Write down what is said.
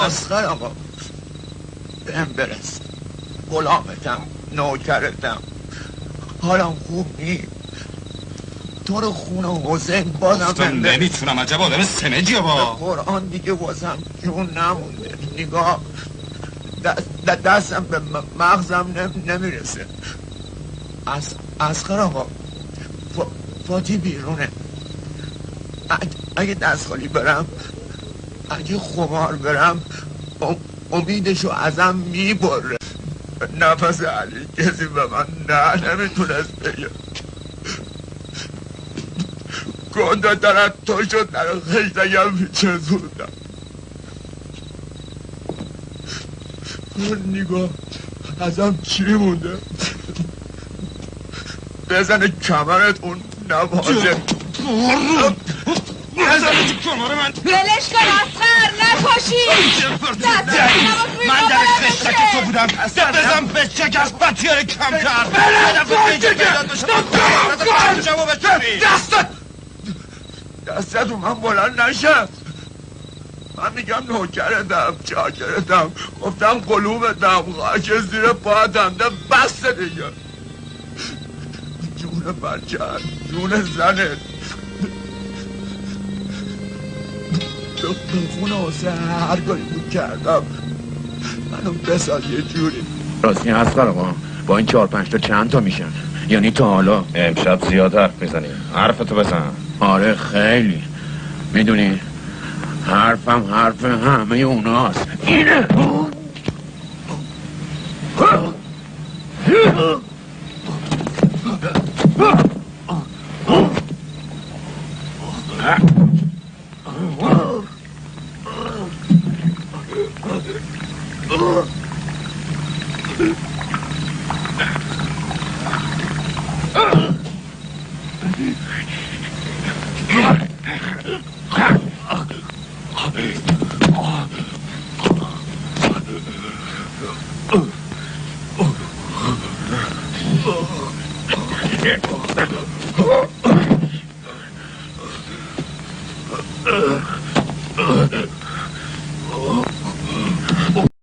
اسخر آقا بهم برس، غلامتم، نوکرتم، حالم خوب نی. تو رو خون حسین بازم بهم نمیتونم. عجب آدم سمجیه با قرآن دیگه واسم جون نمونده. نگاه دستم به مغزم نمیرسه. اسخر آقا فاتی بیرونه. اگه دست خالی برم، اگه خمار برم، امیدشو ازم میبره. نفس علی کسی به من نمیتونست بگه. گنده درت تو شد در خشتگم میچزوندم. نگاه ازم چی مونده؟ بزن کمرت اون نوازه. بزنه تو کمر من. ولش کن اسخر، نپاشی. من در خشتک تو بودم. بزن به شکست بطیر کم کرد. دستت من بلند نشه. من میگم نوکرتم، چاکرتم، گفتم قلوبتم، خاک زیر پاتم. ده بسته دیگه. جون بچه، جون زنت، به خون حسین هر کاری بود کردم. منو بساز یه جوری. راستی اسخر آقا با این 4-5 تا چند تا میشن؟ یعنی تا حالا امشب زیاد حرف میزنی. حرفتو بزن. آره خیلی. میدونی حرفم حرف همه اوناست. اینه